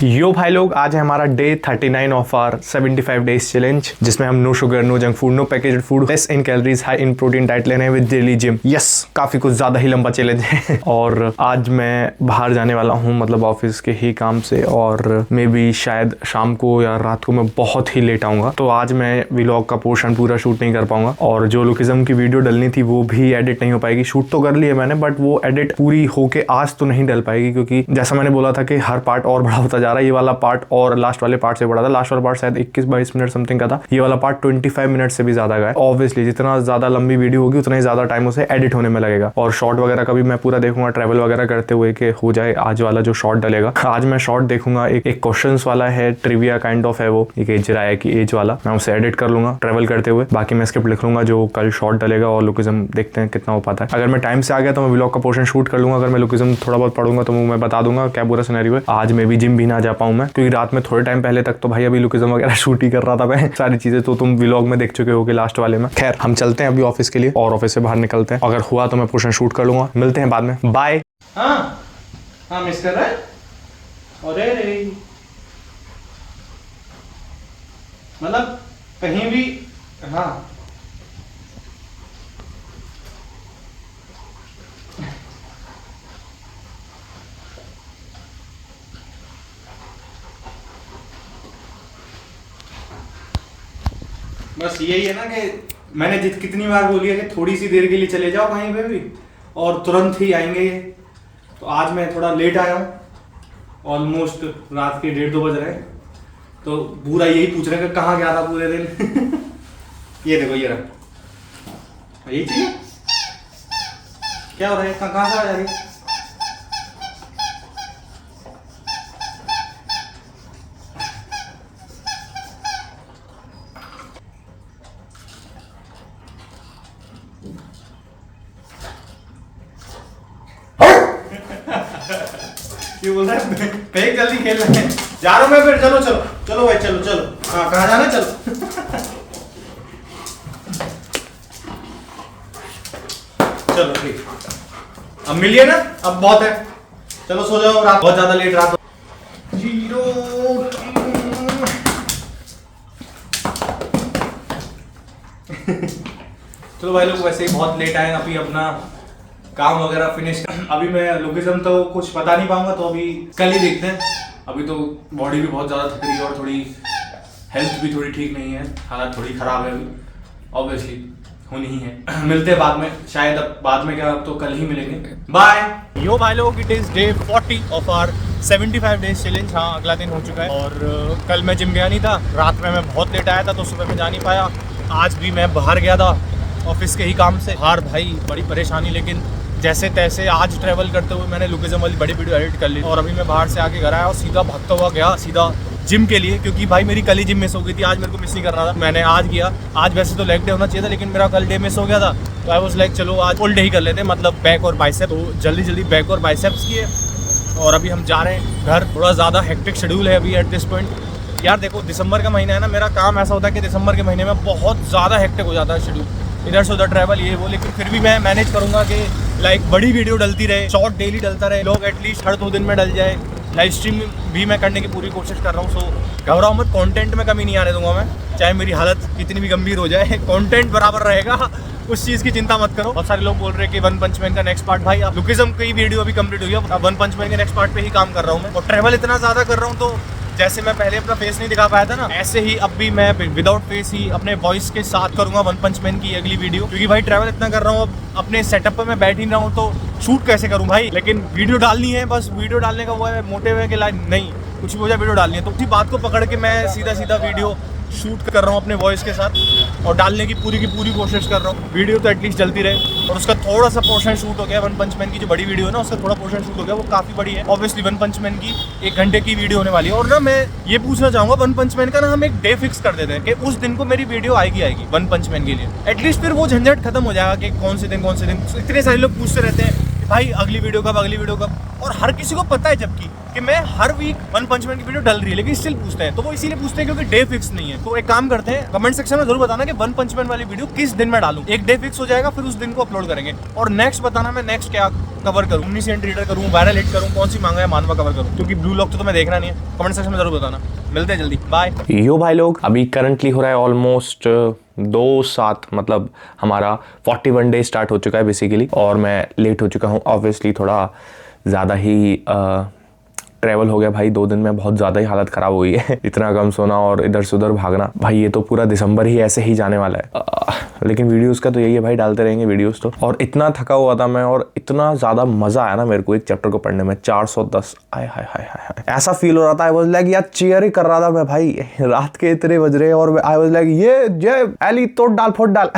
यो भाई लोग, आज है हमारा day 39 of our 75 days challenge, जिसमें हम no sugar, no junk food, no packaged food, less in calories, high in protein diet लेने हैं विद डेली जिम। यस, काफी कुछ ज्यादा ही लंबा चैलेंज है। और आज मैं बाहर जाने वाला हूँ, मतलब ऑफिस के ही काम से, और मे बी शायद शाम को या रात को मैं बहुत ही लेट आऊंगा। तो आज मैं व्लॉग का पोर्शन पूरा शूट नहीं कर पाऊंगा, और जो लोकिज्म की वीडियो डलनी थी वो भी एडिट नहीं हो पाएगी। शूट तो कर लिया मैंने, बट वो एडिट पूरी होके आज तो नहीं डल पाएगी, क्योंकि जैसा मैंने बोला था कि हर पार्ट और बड़ा होता जा रहा है। ये वाला पार्ट और लास्ट वाले पार्ट से बड़ा था। लास्ट वाला पार्ट शायद 21-22 मिनट समथिंग का था, ये वाला पार्ट 25 मिनट से भी ज्यादा का है। ऑब्वियसली जितना ज्यादा लंबी वीडियो होगी उतना ही ज्यादा टाइम उसे एडिट होने में लगेगा। और शॉर्ट वगैरह का भी मैं पूरा देखूंगा, ट्रैवल वगैरह करते हुए कि हो जाए आज वाला जो शॉर्ट डलेगा। आज मैं शॉर्ट देखूंगा, एक क्वेश्चंस वाला है, ट्रिविया काइंड ऑफ है वो, एक एज राय की एज वाला, मैं उसे एडिट कर लूंगा ट्रैवल करते हुए। बाकी मैं स्क्रिप्ट लिख लूंगा जो कल शॉर्ट डलेगा, और लोकिज्म देखते हैं कितना हो पाता है। अगर मैं टाइम से आ गया तो मैं व्लॉग का पोर्शन शूट कर लूंगा। अगर मैं लोकिज्म थोड़ा बहुत पढ़ूंगा तो मैं बता दूंगा क्या बुरा सिनेरियो है। आज मैं भी जिम भी ना जा पाऊं मैं, क्योंकि रात में थोड़े टाइम पहले तक तो भाई अभी लोकिज्म वगैरह शूट ही कर रहा था मैं। सारी चीजें तो तुम व्लॉग में देख चुके होगे लास्ट वाले में। खैर, हम चलते हैं अभी ऑफिस के लिए, और ऑफिस से बाहर निकलते हैं। अगर हुआ तो मैं पोर्शन शूट कर लूंगा। मिलते हैं बाद में, बाय। हाँ मिस कर रहा है। अरे रे, मतलब कहीं भी। हाँ बस यही है ना कि मैंने कितनी बार बोली है कि थोड़ी सी देर के लिए चले जाओ कहीं पे भी, और तुरंत ही आएंगे ये। तो आज मैं थोड़ा लेट आया हूँ, ऑलमोस्ट रात के 1:30-2 बज रहे हैं। तो पूरा यही पूछ रहे हैं कि कहाँ गया था पूरे दिन। ये देखो, ये रहा, यही चाहिए। क्या हो रहा है, कहाँ से आ जा रही है? ये बोल रहा है फेंक, जल्दी खेल रहे हैं, जा रहा हूँ मैं फिर। चलो चलो चलो भाई, चलो चलो। हाँ, कहाँ जाना, चलो। चलो ठीक, अब मिलिए ना, अब बहुत है। चलो सो जाओ, रात बहुत ज्यादा लेट, रात 0। चलो भाई लोग, वैसे ही बहुत लेट आए, अभी अपना काम वगैरह फिनिश कर। अभी मैं लोकिज्म तो कुछ बता नहीं पाऊंगा, तो अभी कल ही देखते हैं। अभी तो बॉडी भी बहुत ज़्यादा थक रही है, और थोड़ी हेल्थ भी थोड़ी ठीक नहीं है, हालत थोड़ी ख़राब है अभी, ऑब्वियसली होनी ही है। मिलते हैं बाद में, शायद अब बाद में क्या, अब तो कल ही मिलेंगे। बाय। यो भाई लोग, it is day 40 of our 75 days challenge. हाँ, अगला दिन हो चुका है, और कल मैं जिम गया नहीं था। रात में मैं बहुत लेट आया था, तो सुबह में जा नहीं पाया। आज भी मैं बाहर गया था ऑफिस के ही काम से। बाहर भाई बड़ी परेशानी, लेकिन जैसे तैसे आज ट्रैवल करते हुए मैंने लोकिज्म वाली बड़ी वीडियो एडिट कर ली, और अभी मैं बाहर से आके घर आया और सीधा भागता हुआ गया सीधा जिम के लिए, क्योंकि भाई मेरी कल ही जिम मिस हो गई थी। आज मेरे को मिस नहीं कर रहा था, मैंने आज किया। आज वैसे तो लेग डे होना चाहिए था, लेकिन मेरा कल डे मिस हो गया था, तो आई वाज लाइक चलो आज फुल डे ही कर लेते हैं, मतलब बैक और बाइसेप। तो जल्दी जल्दी बैक और बाइसेप्स किए, और अभी हम जा रहे हैं घर। थोड़ा ज़्यादा हेक्टिक शेड्यूल है अभी एट दिस पॉइंट। यार देखो, दिसंबर का महीना है ना, मेरा काम ऐसा होता है कि दिसंबर के महीने में बहुत ज़्यादा हेक्टिक हो जाता है शेड्यूल, इधर से उधर ट्रैवल, ये वो। लेकिन फिर भी मैं मैनेज करूंगा कि लाइक बड़ी वीडियो डलती रहे, शॉर्ट डेली डलता रहे, लोग एटलीस्ट हर 2 दिन में डल जाए। लाइव स्ट्रीम भी मैं करने की पूरी कोशिश कर रहा हूँ। सो घबराओ मत, कंटेंट में कमी नहीं आने दूंगा मैं, चाहे मेरी हालत कितनी भी गंभीर हो जाए, कंटेंट बराबर रहेगा, उस चीज़ की चिंता मत करो। बहुत सारे लोग बोल रहे हैं कि वन पंच मैन का नेक्स्ट पार्ट, भाई अब लोकिज्म की वीडियो अभी कंप्लीट हुई है, अब वन पंच मैन के नेक्स्ट पार्ट पे ही काम कर रहा हूँ मैं। और ट्रैवल इतना ज़्यादा कर रहा हूँ, तो जैसे मैं पहले अपना फेस नहीं दिखा पाया था ना, ऐसे ही अब भी मैं विदाउट फेस ही अपने वॉइस के साथ करूंगा वन पंच मैन की अगली वीडियो। क्योंकि भाई ट्रैवल इतना कर रहा हूँ, अब अपने सेटअप पे मैं बैठ ही रहा हूँ, तो शूट कैसे करूँ भाई। लेकिन वीडियो डालनी है, बस वीडियो डालने का वो है मोटिव है कि लाइक नहीं, कुछ भी हो जाए वीडियो डालनी है। तो उसी बात को पकड़ के मैं सीधा सीधा वीडियो शूट कर रहा हूँ अपने वॉइस के साथ, और डालने की पूरी कोशिश कर रहा हूँ। वीडियो तो एटलीस्ट जल्दी रहे। और उसका थोड़ा सा पोर्शन शूट हो गया, वन पंच मैन की जो बड़ी वीडियो है ना, उसका थोड़ा पोर्शन शूट हो गया, वो काफ़ी बड़ी है। ऑब्वियसली वन पंच मैन की 1 घंटे की वीडियो होने वाली है। और ना मैं ये पूछना चाहूँगा, वन पंच मैन का ना हम एक डे फिक्स कर देते हैं कि उस दिन को मेरी वीडियो आएगी वन पंच मैन के लिए। एटलीस्ट फिर वो झंझट खत्म हो जाएगा कि कौन से दिन। इतने सारे लोग पूछते रहते हैं भाई अगली वीडियो कब, अगली वीडियो कब, और हर किसी को पता है जबकि कि मैं हर वीक वन पंच मैन की वीडियो डल रही है, लेकिन स्टिल पूछते हैं। तो वो इसीलिए पूछते हैं क्योंकि डे फिक्स नहीं है। तो एक काम करते हैं, कमेंट सेक्शन में जरूर बताना कि वन पंच मैन वाली वीडियो किस दिन में डालूं। एक डे फिक्स हो जाएगा, फिर उस दिन को अपलोड करेंगे। और नेक्स्ट बताना मैं नेक्स्ट क्या कवर करूं, ओमनीसेंट रीडर करूं, वायरल हिट करूं, कौन सी मांगा है मानवा कवर करूं, क्योंकि ब्लू लॉक तो तुम्हें देखना नहीं है। कमेंट सेक्शन में जरूर बताना। मिलते हैं जल्दी, बाय। यो भाई लोग, अभी करंटली हो रहा है ऑलमोस्ट 2-7, मतलब हमारा 41 डे स्टार्ट हो चुका है बेसिकली। और मैं लेट हो चुका हूँ ऑब्वियसली, थोड़ा ज़्यादा ही ट्रैवल हो गया भाई 2 दिन में, बहुत ज़्यादा ही हालत ख़राब हुई है। इतना कम सोना और इधर से उधर भागना भाई, ये तो पूरा दिसंबर ही ऐसे ही जाने वाला है। लेकिन वीडियोस का तो यही है भाई, डालते रहेंगे वीडियोस तो। और इतना थका हुआ था मैं, और इतना ज़्यादा मज़ा आया ना मेरे को एक चैप्टर को पढ़ने में। 410 आय हाय हाय हाय, ऐसा फील हो रहा था। आई वाज लाइक यार चीयर ही कर रहा था मैं भाई, रात के इतने बज रहे और आई वाज लाइक ये एली तोड़ डाल फोड़ डाल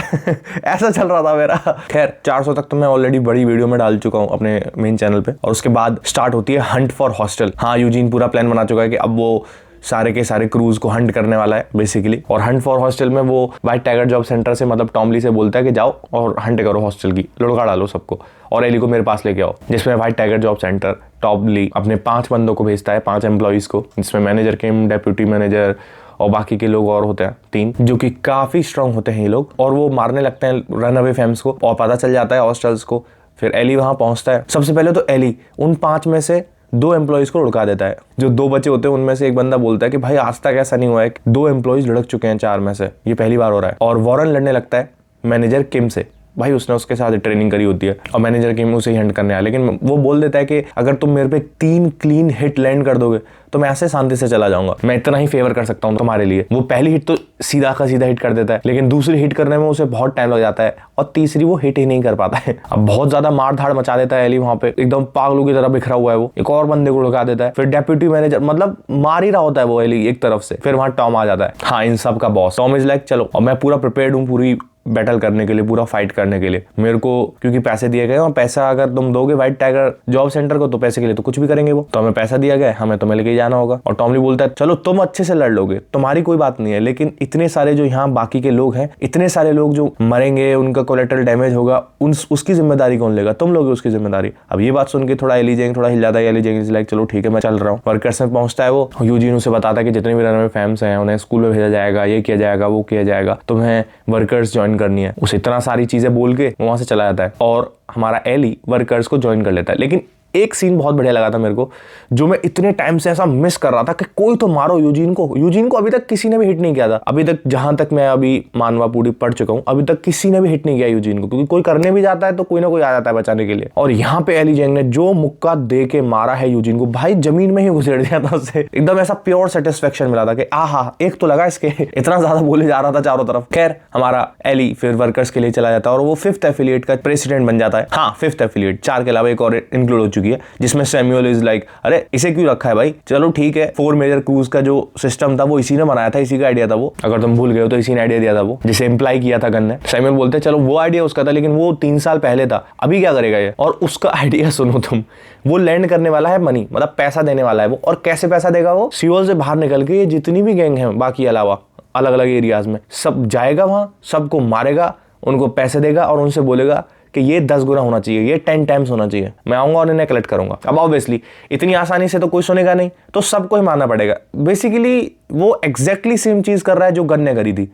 ऐसा चल रहा था मेरा। खैर 400 तक तो मैं ऑलरेडी बड़ी वीडियो में डाल चुका हूँ अपने मेन चैनल पे। और उसके बाद स्टार्ट होती है हंट फॉर हॉस्टल। हाँ, यूजीन पूरा प्लान बना चुका है कि अब वो सारे के सारे क्रूज को हंट करने वाला है बेसिकली। और हंट फॉर हॉस्टल में वो व्हाइट टाइगर जॉब सेंटर से, मतलब टॉमली से बोलता है कि जाओ और हंट करो हॉस्टल की, लुढ़का डालो सबको और एली को मेरे पास लेके आओ। जिसमें व्हाइट टाइगर जॉब सेंटर टॉमली अपने 5 बंदों को भेजता है, 5 एम्प्लॉइज को, जिसमें मैनेजर किम, डेप्यूटी मैनेजर और बाकी के लोग और होते हैं 3, जो कि काफी स्ट्रांग होते हैं ये लोग। और वो मारने लगते हैं रन अवे फेम्स को, और पता चल जाता है हॉस्टल्स को। फिर एली वहां पहुंचता है। सबसे पहले तो एली उन 5 में से 2 एम्प्लॉइज को लुढ़का देता है। जो 2 बचे होते हैं उनमें से एक बंदा बोलता है कि भाई आज तक ऐसा नहीं हुआ है, 2 एम्प्लॉइज लुढ़क चुके हैं 4 में से, ये पहली बार हो रहा है। और वॉरेन लड़ने लगता है मैनेजर किम से। भाई उसने उसके साथ ट्रेनिंग करी होती है और मैनेजर किम उसे ही हंट करने आया। लेकिन वो बोल देता है कि अगर तुम मेरे पे 3 क्लीन हिट लैंड कर दोगे तो मैं ऐसे शांति से चला जाऊंगा, मैं इतना ही फेवर कर सकता हूँ तुम्हारे लिए। वो पहली हिट तो सीधा का सीधा हिट कर देता है, लेकिन दूसरी हिट करने में उसे बहुत टाइम लग जाता है, और तीसरी वो हिट ही नहीं कर पाता है। अब बहुत ज्यादा मार धाड़ मचा देता है एली वहां पे, एकदम पागलों की तरह बिखरा हुआ है वो। एक और बंदे को लगा देता है, फिर डेप्यूटी मैनेजर, मतलब मार ही रहा होता है वो एली एक तरफ से। फिर वहां टॉम आ जाता है, हाँ इन सब का बॉस। टॉम इज लाइक चलो, और मैं पूरा प्रिपेयर्ड हूँ पूरी बैटल करने के लिए, पूरा फाइट करने के लिए। मेरे को क्योंकि पैसे दिए गए, और पैसा अगर तुम दोगे व्हाइट टाइगर जॉब सेंटर को तो पैसे के लिए तो कुछ भी करेंगे वो। तो हमें पैसा दिया गया, हमें तुम्हें लेके जाना होगा। और टॉमली बोलता है चलो तुम अच्छे से लड़ लोगे, तुम्हारी कोई बात नहीं है, लेकिन इतने सारे जो यहाँ बाकी के लोग हैं, इतने सारे लोग जो मरेंगे, उनका कोलेटरल डैमेज होगा, उसकी जिम्मेदारी कौन लेगा? तुम लोगे उसकी जिम्मेदारी। अब ये बात सुन के थोड़ा एली जेंग थोड़ा हिल जाता है। एली जेंग लाइक चलो ठीक है मैं चल रहा हूँ। वर्कर्स में पहुंचता है वो, यूजीन उसे बताता है कि जितने भी रनअवे फैम्स हैं उन्हें स्कूल में भेजा जाएगा, ये किया जाएगा, वो किया जाएगा, तुम्हें वर्कर्स ज्वाइन करनी है। उसे इतना सारी चीजें बोल के वहां से चला जाता है, और हमारा एली वर्कर्स को ज्वाइन कर लेता है। लेकिन एक सीन बहुत बढ़िया लगा था मेरे को, जो मैं इतने टाइम से ऐसा मिस कर रहा था कि कोई तो मारो यूजीन को। यूजीन को अभी तक किसी ने भी हिट नहीं किया था, अभी तक जहां तक मैं अभी मानवा पूरी पढ़ चुका हूं, अभी तक किसी ने भी हिट नहीं किया यूजीन को। क्योंकि कोई करने भी जाता है तो कोई ना कोई आ जाता है बचाने के लिए। और यहाँ पे एली जेंग ने जो मुक्का दे के मारा है यूजीन को, भाई जमीन में ही घुसेड़ दिया था उसे। एकदम ऐसा प्योर सेटिस्फेक्शन मिला था कि आहा एक तो लगा इसके, इतना ज्यादा बोले जा रहा था चारों तरफ। खैर हमारा एली फिर वर्कर्स के लिए चला जाता है, और वो 5th एफिलिएट का प्रेसिडेंट बन जाता है। हाँ 5th एफिलिएट, 4 के अलावा एक और इंक्लूड हो चुकी है, जिसमें सैमुअल इज लाइक अरे इसे क्यों रखा है भाई, चलो ठीक है। 4 मेजर क्रूज का जो सिस्टम था वो इसी ने बनाया था, इसी का आइडिया था वो। अगर तुम भूल गए हो तो इसी ने आइडिया दिया था वो, जिसे इम्प्लाई किया था गन ने। सैमुअल बोलते चलो वो आइडिया उसका था, लेकिन वो 3 साल पहले था, अभी क्या करेगा ये। और उसका आइडिया सुनो तुम, वो लैंड करने वाला है मनी, मतलब पैसा देने वाला है वो। और कैसे पैसा देगा वो? सियोल से बाहर निकल के जितनी भी गैंग है बाकी अलावा अलग अलग एरियाज में, सब जाएगा वहां, सबको मारेगा, उनको पैसे देगा और उनसे बोलेगा कि ये 10 गुना होना चाहिए, ये 10 टाइम्स होना चाहिए, मैं आऊंगा और इन्हें कलेक्ट करूंगा। अब ऑब्वियसली इतनी आसानी से तो कोई सुनेगा नहीं, तो सबको ही मानना पड़ेगा। बेसिकली वो एग्जैक्टली सेम चीज कर रहा है जो गन ने करी थी।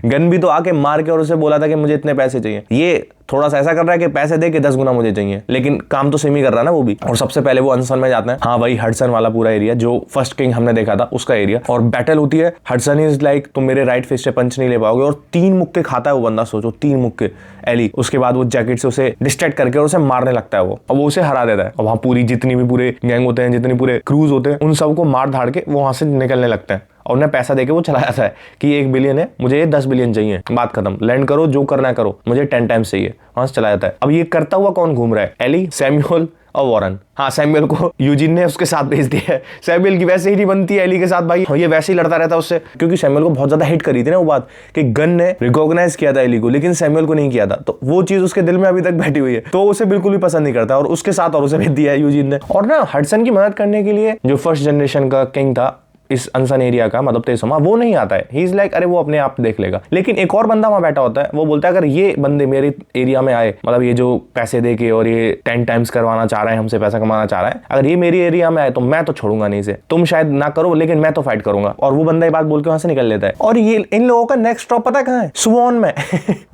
गन भी तो आके मार के और उसे बोला था कि मुझे इतने पैसे चाहिए, ये थोड़ा सा ऐसा कर रहा है कि पैसे दे के 10 गुना मुझे चाहिए, लेकिन काम तो सेम ही कर रहा है ना वो भी। और सबसे पहले वो अनसन में जाते हैं, हाँ वही हडसन वाला पूरा एरिया जो फर्स्ट किंग हमने देखा था उसका एरिया। और बैटल होती है, हडसन इज लाइक तुम मेरे राइट फिस्ट से पंच नहीं ले पाओगे, और 3 मुक्के खाता है वो बंदा, सोचो 3 मुक्के एली। उसके बाद वो जैकेट से उसे डिस्ट्रैक्ट करके और उसे मारने लगता है वो, और वो उसे हरा देता है। और वहाँ पूरी जितनी भी पूरे गैंग होते हैं, जितने पूरे क्रूज होते हैं, उन सबको मार धाड़ के वो वहां से निकलने लगते हैं। और उन्हें पैसा देके वो चला जाता है कि ये 1 बिलियन है, मुझे ये 10 बिलियन चाहिए, बात खत्म, लैंड करो जो करना करो, मुझे 10 टाइम्स चाहिए। वहां से चला जाता है। अब ये करता हुआ कौन घूम रहा है? एली, सैमुअल और वॉरेन। हाँ सैमुअल को यूजीन ने उसके साथ भेज दिया है। सैमुअल की वैसे ही नहीं बनती है एली के साथ भाई, ये वैसे ही लड़ता रहता है उससे, क्योंकि सैमुअल को बहुत ज्यादा हिट करी थी ना वो बात कि गन ने रिकॉग्नाइज किया था एली को, लेकिन सैमुअल को नहीं किया था। तो वो चीज उसके दिल में अभी तक बैठी हुई है, तो उसे बिल्कुल भी पसंद नहीं करता, और उसके साथ और उसे भेज दिया है यूजीन ने। और ना हडसन की मदद करने के लिए जो फर्स्ट जनरेशन का किंग था इस अनसन एरिया का, मतलब तेसुमा, वो नहीं आता है। ही इज लाइक अरे वो अपने आप देख लेगा। लेकिन एक और बंदा वहां बैठा होता है, वो बोलता है अगर ये बंदे मेरे एरिया में आए, मतलब ये जो पैसे दे के और ये 10 टाइम्स करवाना चाह रहा है, हमसे पैसा कमाना चाह रहा है, अगर ये मेरी एरिया में आए तो मैं तो छोड़ूंगा नहीं इसे। तुम शायद ना करो लेकिन मैं तो फाइट करूंगा। और वो बंदा ये बात बोल के वहां से निकल लेता है। और ये इन लोगों का नेक्स्ट स्टॉप पता कहां है? सुवॉन में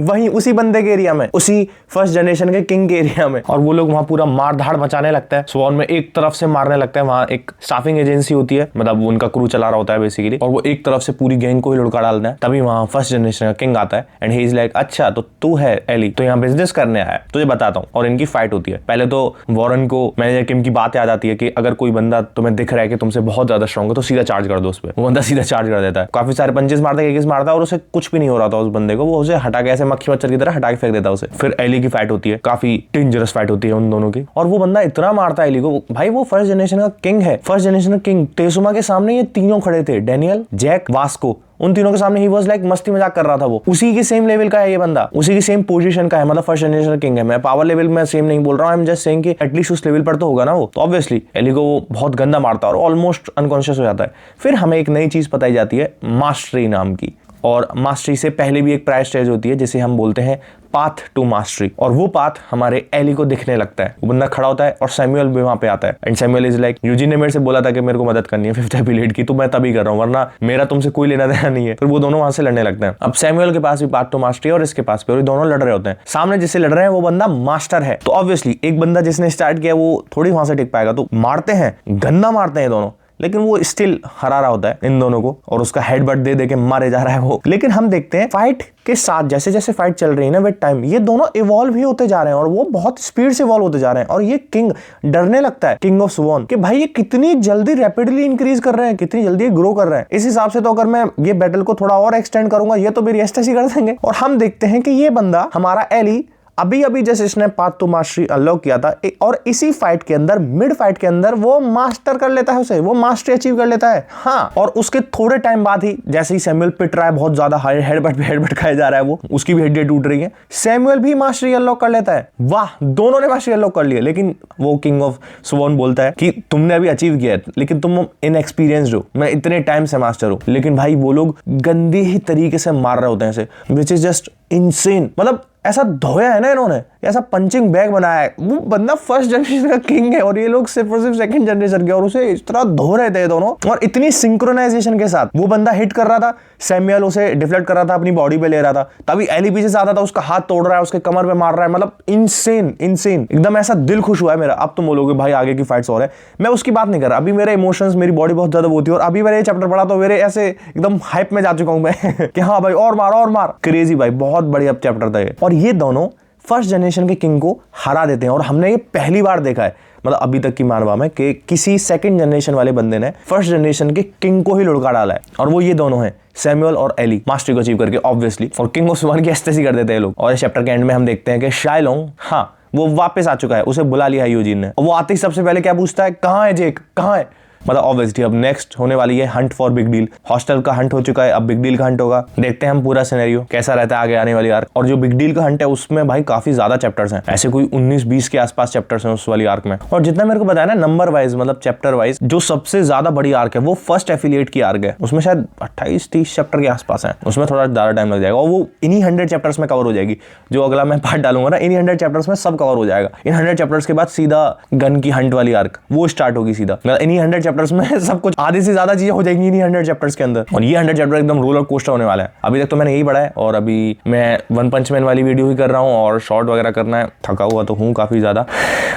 वहीं उसी बंदे के एरिया में, उसी फर्स्ट जनरेशन के किंग के एरिया में। और वो लोग वहां पूरा मार धाड़ मचाने लगता है। सुवॉन में एक तरफ से मारने लगता है। वहां एक स्टाफिंग एजेंसी होती है, मतलब उनका क्रू चला रहा होता है बेसिकली, और वो एक तरफ से पूरी गैंग को ही लुढ़का डालता है। तभी वहां फर्स्ट जनरेशन का किंग आता है एंड ही इज लाइक अच्छा तो तू है एली, तो यहाँ बिजनेस करने आया है, तुझे बताता हूँ। और इनकी फाइट होती है। पहले तो वॉरेन को मैनेजर किम की बात याद आती है कि अगर कोई बंदा तुम्हें दिख रहा है कि तुमसे बहुत ज्यादा स्ट्रॉन्ग है तो सीधा चार्ज कर दो उस पर। वो बंदा सीधा चार्ज कर देता है। काफी सारे पंचेस मारता है, केस मारता है, और उसे कुछ भी नहीं हो रहा था उस बंदे को। वो उसे हटा के ऐसे मक्खी मच्छर की तरह हटा के फेंक देता है उसे। फिर एली की फाइट होती है, काफी डेंजरस फाइट होती है उन दोनों की। और वो बंदा इतना मारता है एली को, भाई वो फर्स्ट जनरेशन का किंग है। फर्स्ट जनरेशन का किंग तेसुमा के सामने ये तीनों खड़े थे, डेनियल, जैक, वास्को, उन तीनों के सामने ही वाज लाइक मस्ती मजाक कर रहा था। वो उसी के सेम लेवल का है ये बंदा, उसी की सेम पोजीशन का है, मतलब फर्स्ट जनरेशन किंग है। मैं पावर लेवल में सेम नहीं बोल रहा हूं, आई एम जस्ट सेइंग कि एटलीस्ट उस लेवल पर तो होगा ना वो। तो ऑब्वियसली एली को वो बहुत गंदा मारता है और ऑलमोस्ट अनकॉन्शियस हो जाता है। फिर हमें एक नई चीज बताई जाती है मास्टरी नाम की। और मास्टरी से पहले भी एक प्रायर स्टेज होती है जिसे हम बोलते हैं पाथ टू मास्टरी। और वो पाथ हमारे एली को दिखने लगता है। वो बंदा खड़ा होता है और सैमुअल भी वहां पे आता है। एंड सैमुअल इज लाइक यूजी ने मेरे से बोला था कि मेरे को मदद करनी है फिफ्थ एपिलेट की, तो मैं तभी कर रहा हूँ, वरना मेरा तुमसे कोई लेना देना नहीं है। फिर वो दोनों वहां से लड़ने लगते हैं। अब सैमुअल के पास भी पाथ टू मास्टरी और इसके पास भी, और दोनों लड़ रहे होते हैं। सामने जिससे लड़ रहे हैं वो बंदा मास्टर है। तो ऑब्वियसली एक बंदा जिसने स्टार्ट किया वो थोड़ी वहां से टिक पाएगा। तो मारते हैं, गंदा मारते हैं दोनों, लेकिन वो स्टिल हरा रहा होता है इन दोनों को और उसका हेडबट दे दे के मारे जा रहा है वो। लेकिन हम देखते हैं फाइट के साथ जैसे जैसे फाइट चल रही है ना विद टाइम, ये दोनों इवॉल्व ही होते जा रहे हैं और वो बहुत स्पीड से इवॉल्व होते जा रहे हैं। और ये किंग डरने लगता है, किंग ऑफ सुवॉन, कि भाई ये कितनी जल्दी रैपिडली इंक्रीज कर रहे हैं, कितनी जल्दी ग्रो कर रहे हैं। इस हिसाब से तो अगर मैं ये बैटल को थोड़ा और एक्सटेंड करूंगा ये तो मेरी एस्टेसी कर देंगे। और हम देखते हैं कि ये बंदा हमारा एली अभी अभी जैसे इसने पाथ टू मास्टरी अनलॉक किया था और इसी फाइट के अंदर, मिड फाइट के अंदर वो मास्टर कर लेता है उसे, वो मास्टरी अचीव कर लेता है। हाँ, और उसके थोड़े टाइम बाद ही जैसे ही सैमुअल पिट रहा है, बहुत ज्यादा हेडबट खाया जा रहा है, वो उसकी भी हड्डियां टूट रही है, सैमुअल भी मास्टरी अनलॉक कर लेता है। वाह, दोनों ने मास्टरी अनलॉक कर लिया। लेकिन वो किंग ऑफ सुवॉन बोलता है कि तुमने अभी अचीव किया है लेकिन तुम इनएक्सपीरियंस्ड हो, मैं इतने टाइम से मास्टर हूं। लेकिन भाई वो लोग गंदे ही तरीके से मार रहे होते हैं ऐसे, विच इज जस्ट इनसेन। मतलब ऐसा धोया है ना इन्होंने, ऐसा पंचिंग बैग बनाया है। वो बंदा फर्स्ट जनरेशन का किंग है और ये लोग सिर्फ और सिर्फ सेकंड जनरेशन के, और उसे इस तरह धो रहे थे दोनों। और इतनी सिंक्रोनाइजेशन के साथ वो बंदा हिट कर रहा था, सैमुअल उसे डिफ्लेक्ट कर रहा था, अपनी बॉडी पे ले रहा था, तभी एली पीछे से आता था, उसका हाथ तोड़ रहा है, उसके कमर पे मार रहा है। मतलब इनसेन एकदम। ऐसा दिल खुश हुआ है मेरा। अब तुम बोलोगे भाई आगे की फाइट्स और है, मैं उसकी बात नहीं कर रहा। अभी मेरे इमोशंस, मेरी बॉडी बहुत ज्यादा होती है और अभी मैंने ये चैप्टर पढ़ा तो मेरे ऐसे एकदम हाइप में जा चुका हूं मैं कि हाँ भाई और मार। क्रेजी भाई, बहुत बढ़िया चैप्टर था ये। और ये दोनों फर्स्ट जनरेशन के किंग को हरा देते हैं और हमने ये पहली बार देखा है, मतलब अभी तक की मानवा में, कि किसी सेकंड जनरेशन वाले बंदे ने फर्स्ट जनरेशन के किंग को ही लुढ़का डाला है। और वो ये दोनों हैं, सैमुअल और एली, मास्टरी को अचीव करके ऑब्वियसली। और किंग ऑफ सुवॉन की एस्टेसी कर देते हैं लोग। और इस चैप्टर के एंड में हम देखते हैं कि शाइलोंग, हाँ, वो वापस आ चुका है, उसे बुला लिया है यूजिन ने। और वो आते ही सबसे पहले क्या पूछता है, कहाँ है जेक, कहाँ है। मतलब ऑब्वियसली अब नेक्स्ट होने वाली है Hunt for big deal. Hostel का हंट हो चुका है, अब बिग डील का हंट होगा। देखते हैं हम पूरा सिनेरियो कैसा रहता है आगे आने वाली आर्क। और जो बिग डील का हंट है उसमें भाई काफी ज्यादा चैप्टर्स हैं, ऐसे कोई 19-20 के आसपास चैप्टर्स हैं उस वाली आर्क में। और जितना मेरे को बताया ना नंबर वाइज, मतलब चैप्टर वाइज, जो सबसे ज्यादा बड़ी आर्क है वो फर्स्ट एफिलिएट की आर्क है। उसमें शायद 28-30 चैप्टर के आसपास है, उसमें थोड़ा ज्यादा टाइम लग जाएगा और वो इन्हीं 100 चैप्टर्स में कवर हो जाएगी। जो अगला मैं पार्ट डालूंगा ना, इन्हीं 100 चैप्टर्स में सब कवर हो जाएगा। इन 100 चैप्टर्स के बाद सीधा गन की हंट वाली आर्क वो स्टार्ट होगी सीधा। इन्हीं 100 चैप्टर्स में सब कुछ, आधे से ज्यादा चीजें हो जाएंगी इन्हीं 100 चैप्टर्स के अंदर। और ये 100 चैप्टर एकदम रोलर कोस्टर होने वाला है। अभी तक तो मैंने यही पढ़ा है और अभी मैं वन पंच मैन वाली वीडियो ही कर रहा हूँ और शॉर्ट वगैरह करना है। थका हुआ तो हूँ काफी ज्यादा,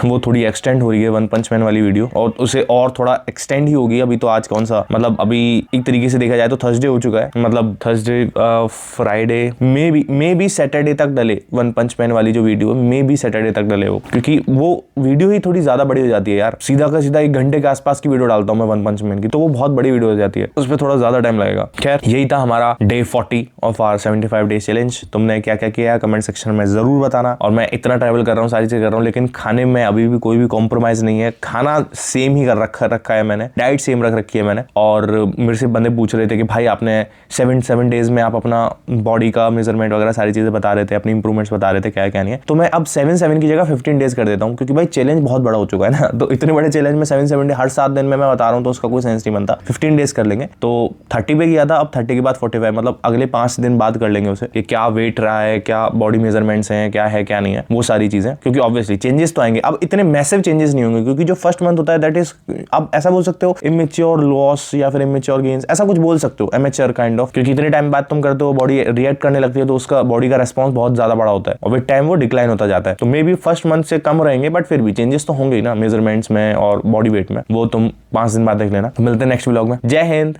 वो थोड़ी एक्सटेंड हो रही है वन पंच मैन वाली वीडियो, और उसे और थोड़ा एक्सटेंड ही होगी। अभी तो आज कौन सा, मतलब अभी एक तरीके से देखा जाए तो थर्सडे हो चुका है, मतलब Thursday, Friday, may be Saturday तक डले वन पंच मैन वाली जो वीडियो है, मे बी सैटरडे तक डले हो, क्योंकि वो वीडियो ही थोड़ी ज्यादा बड़ी हो जाती है यार। सीधा का सीधा 1 घंटे के आसपास की वीडियो डालता हूँ मैं वन पंच मैन की, तो वो बहुत बड़ी वीडियो हो जाती है, उस पर थोड़ा ज्यादा टाइम लगेगा। खैर, यही था हमारा day 40 of our 75 days challenge. तुमने क्या क्या किया कमेंट सेक्शन में जरूर बताना। और मैं इतना ट्रैवल कर रहा हूँ, सारी चीज कर रहा हूँ, लेकिन खाने में अभी भी कोई भी कॉम्प्रोमाइज नहीं है। खाना सेम ही कर रखा है मैंने, डाइट सेम रख रखी है मैंने। और मेरे से बंदे पूछ रहे थे कि भाई आपने 7 डेज में आप अपना बॉडी का मेजरमेंट वगैरह सारी चीजें बता रहे थे, अपनी इंप्रूवमेंट्स बता रहे थे, क्या क्या नहीं है। तो मैं अब 7 की जगह 15 डेज कर देता हूँ, क्योंकि भाई चैलेंज बहुत बड़ा हो चुका है ना। तो इतने बड़े चैलेंज में 7 डे हर 7 दिन में मैं बता रहा हूँ तो उसका कोई सेंस नहीं बनता। 15 डेज कर लेंगे। तो 30 पे किया था, अब 30 के बाद 45, मतलब अगले 5 दिन बाद कर लेंगे उसे, कि क्या वेट रहा है, क्या बॉडी मेजरमेंट्स हैं, क्या है क्या नहीं है, वो सारी चीजें। क्योंकि ऑब्वियसली चेंजेस तो आएंगे, अब इतने मैसिव चेंजेस नहीं होंगे, क्योंकि जो फर्स्ट मंथ होता है दैट इज, आप ऐसा बोल सकते हो इमेच्योर लॉस या फिर इमेच्योर गेन्स, ऐसा कुछ बोल सकते हो, एमेच्योर काइंड ऑफ, क्योंकि इतने टाइम बाद तुम करते हो, बॉडी रिएक्ट करने लगती है, तो उसका बॉडी का रेस्पॉन्स बहुत ज्यादा बड़ा होता है और विद टाइम वो डिक्लाइन होता जाता है। तो मे बी फर्स्ट मंथ से कम रहेंगे, बट फिर भी चेंजेस तो होंगे ही ना मेजरमेंट्स में और बॉडी वेट में, वो तुम 5 दिन बाद देख लेना। तो मिलते हैं नेक्स्ट व्लॉग में। जय हिंद।